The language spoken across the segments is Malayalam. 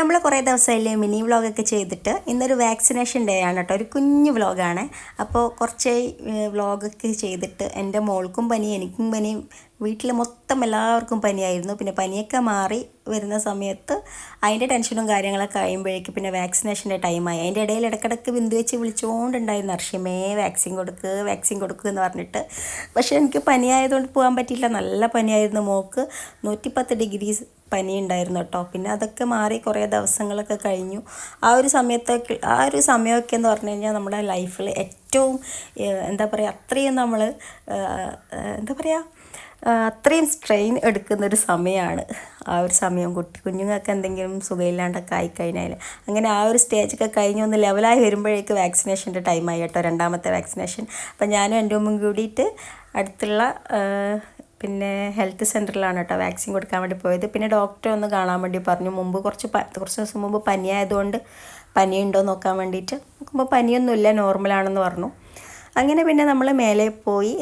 നമ്മൾ കുറേ ദിവസമായില്ലേ മിനി വ്ളോഗൊക്കെ ചെയ്തിട്ട്. ഇന്നൊരു വാക്സിനേഷൻ ഡേ ആണ് കേട്ടോ, ഒരു കുഞ്ഞു വ്ളോഗാണ്. അപ്പോൾ കുറച്ച് വ്ളോഗൊക്കെ ചെയ്തിട്ട് എൻ്റെ മോൾക്കും പനി, എനിക്കും പനി, വീട്ടിൽ മൊത്തം എല്ലാവർക്കും പനിയായിരുന്നു. പിന്നെ പനിയൊക്കെ മാറി വരുന്ന സമയത്ത് അതിൻ്റെ ടെൻഷനും കാര്യങ്ങളൊക്കെ കഴിയുമ്പോഴേക്കും പിന്നെ വാക്സിനേഷൻ്റെ ടൈമായി. അതിൻ്റെ ഇടയിൽ ഇടയ്ക്കിടയ്ക്ക് ബിന്ദു വെച്ച് വിളിച്ചുകൊണ്ടുണ്ടായിരുന്നു, അർഷിമേ വാക്സിൻ കൊടുക്കുക എന്ന് പറഞ്ഞിട്ട്. പക്ഷേ എനിക്ക് പനിയായതുകൊണ്ട് പോകാൻ പറ്റിയില്ല. നല്ല പനിയായിരുന്നു മോൾക്ക്, 110 ഡിഗ്രി പനി ഉണ്ടായിരുന്നു കേട്ടോ. പിന്നെ അതൊക്കെ മാറി കുറേ ദിവസങ്ങളൊക്കെ കഴിഞ്ഞു. ആ ഒരു സമയമൊക്കെ എന്ന് പറഞ്ഞു കഴിഞ്ഞാൽ നമ്മുടെ ലൈഫിൽ ഏറ്റവും എന്താ പറയുക, അത്രയും സ്ട്രെയിൻ എടുക്കുന്നൊരു സമയമാണ് ആ ഒരു സമയം. കുഞ്ഞുങ്ങൾക്ക് എന്തെങ്കിലും സുഖമില്ലാണ്ടൊക്കെ ആയിക്കഴിഞ്ഞാൽ അങ്ങനെ ആ ഒരു സ്റ്റേജൊക്കെ കഴിഞ്ഞ് ഒന്ന് ലെവലായി വരുമ്പോഴേക്ക് വാക്സിനേഷൻ്റെ ടൈമായി കേട്ടോ, 2ാമത്തെ വാക്സിനേഷൻ. അപ്പം ഞാനും എൻ്റെ ഉമ്മയും കൂടിയിട്ട് അടുത്തുള്ള പിന്നെ ഹെൽത്ത് സെൻറ്ററിലാണ് കേട്ടോ വാക്സിൻ കൊടുക്കാൻ വേണ്ടി പോയത്. പിന്നെ ഡോക്ടറെ ഒന്ന് കാണാൻ വേണ്ടി പറഞ്ഞു. കുറച്ച് ദിവസം മുമ്പ് പനിയായതുകൊണ്ട് പനിയുണ്ടോ നോക്കാൻ വേണ്ടിയിട്ട് നോക്കുമ്പോൾ പനിയൊന്നുമില്ല, നോർമലാണെന്ന് പറഞ്ഞു. അങ്ങനെ പിന്നെ നമ്മൾ മേലെ പോയി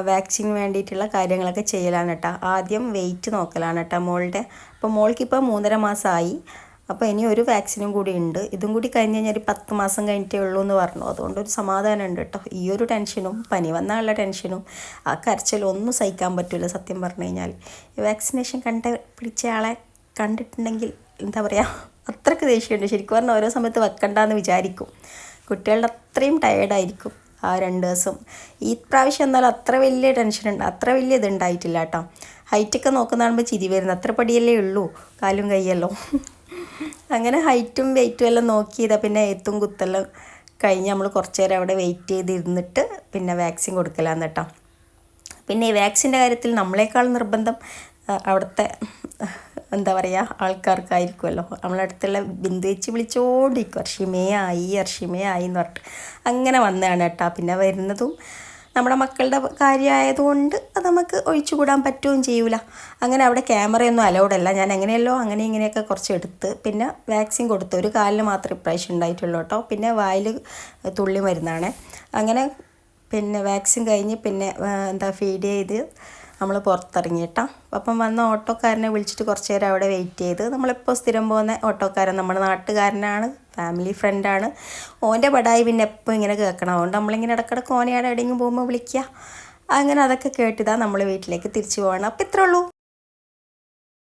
വാക്സിന് വേണ്ടിയിട്ടുള്ള കാര്യങ്ങളൊക്കെ ചെയ്യലാണ് കേട്ടോ. ആദ്യം വെയിറ്റ് നോക്കലാണ് കേട്ടോ മോളുടെ. അപ്പോൾ മോൾക്കിപ്പോൾ 3.5 മാസമായി. അപ്പോൾ ഇനി ഒരു വാക്സിനും കൂടി ഉണ്ട്. ഇതും കൂടി കഴിഞ്ഞ് കഴിഞ്ഞാൽ 10 മാസം കഴിഞ്ഞിട്ടേ ഉള്ളൂ എന്ന് പറഞ്ഞു. അതുകൊണ്ടൊരു സമാധാനം ഉണ്ട് കേട്ടോ. ഈ ഒരു ടെൻഷനും പനി വന്നാലുള്ള ടെൻഷനും ആ കരച്ചിലും ഒന്നും സഹിക്കാൻ പറ്റില്ല സത്യം പറഞ്ഞു കഴിഞ്ഞാൽ. വാക്സിനേഷൻ പിടിച്ച ആളെ കണ്ടിട്ടുണ്ടെങ്കിൽ എന്താ പറയുക, അത്രയ്ക്ക് ദേഷ്യമുണ്ട് ശരിക്കും പറഞ്ഞാൽ. ഓരോ സമയത്ത് വെക്കണ്ടെന്ന് വിചാരിക്കും. കുട്ടികളുടെ അത്രയും ടയേർഡായിരിക്കും ആ 2 ദിവസം. ഈ പ്രാവശ്യം എന്നാലും അത്ര വലിയ അത്ര വലിയ ഇതുണ്ടായിട്ടില്ല കേട്ടോ. ഹൈറ്റൊക്കെ നോക്കുന്ന കാണുമ്പോൾ ചിരി വരുന്നു. അത്ര പടിയല്ലേ ഉള്ളൂ, കാലും കൈയല്ലോ. അങ്ങനെ ഹൈറ്റും വെയിറ്റും എല്ലാം നോക്കിയതാണ്. പിന്നെ എത്തും കുത്തെല്ലാം കഴിഞ്ഞ് നമ്മൾ കുറച്ച് നേരം അവിടെ വെയിറ്റ് ചെയ്തിരുന്നിട്ട് പിന്നെ വാക്സിൻ കൊടുക്കലാന്ന് കേട്ടോ. പിന്നെ ഈ വാക്സിൻ്റെ കാര്യത്തിൽ നമ്മളെക്കാൾ നിർബന്ധം അവിടുത്തെ എന്താ പറയുക ആൾക്കാർക്കായിരിക്കുമല്ലോ. നമ്മളടുത്തുള്ള ബിന്ദു വെച്ച് വിളിച്ചോണ്ടിരിക്കും, അർഷിമേ ആയി എന്ന് പറഞ്ഞിട്ട്. അങ്ങനെ വന്നതാണ് കേട്ടോ. പിന്നെ വരുന്നതും നമ്മുടെ മക്കളുടെ കാര്യമായതുകൊണ്ട് അത് നമുക്ക് ഒഴിച്ചുകൂടാൻ പറ്റുകയും ചെയ്യൂല. അങ്ങനെ അവിടെ ക്യാമറയൊന്നും അലൗഡല്ല. ഞാൻ എങ്ങനെയല്ലോ അങ്ങനെ ഇങ്ങനെയൊക്കെ കുറച്ച് എടുത്ത് പിന്നെ വാക്സിൻ കൊടുത്തു. ഒരു കാലിന് മാത്രമേ ഇപ്രാവശ്യം ഉണ്ടായിട്ടുള്ളൂ കേട്ടോ. പിന്നെ വായിൽ തുള്ളി മരുന്നാണ്. അങ്ങനെ പിന്നെ വാക്സിൻ കഴിഞ്ഞ് പിന്നെ ഫീഡ് ചെയ്ത് നമ്മൾ പുറത്തിറങ്ങി കേട്ടോ. അപ്പം വന്ന ഓട്ടോക്കാരനെ വിളിച്ചിട്ട് കുറച്ച് നേരം അവിടെ വെയിറ്റ് ചെയ്ത്. നമ്മളിപ്പോൾ സ്ഥിരം പോകുന്ന ഓട്ടോക്കാരൻ നമ്മുടെ നാട്ടുകാരനാണ്, ഫാമിലി ഫ്രണ്ടാണ്. ഓൻ്റെ പടായി പിന്നെ എപ്പോൾ ഇങ്ങനെ കേൾക്കണം. അതുകൊണ്ട് നമ്മളിങ്ങനെ ഇടയ്ക്കിടയ്ക്ക് ഓനെയാണ് എവിടെയെങ്കിലും പോകുമ്പോൾ വിളിക്കുക. അങ്ങനെ അതൊക്കെ കേട്ടിതാണ് നമ്മൾ വീട്ടിലേക്ക് തിരിച്ചു പോകണം. അപ്പോൾ ഇത്രേ ഉള്ളൂ.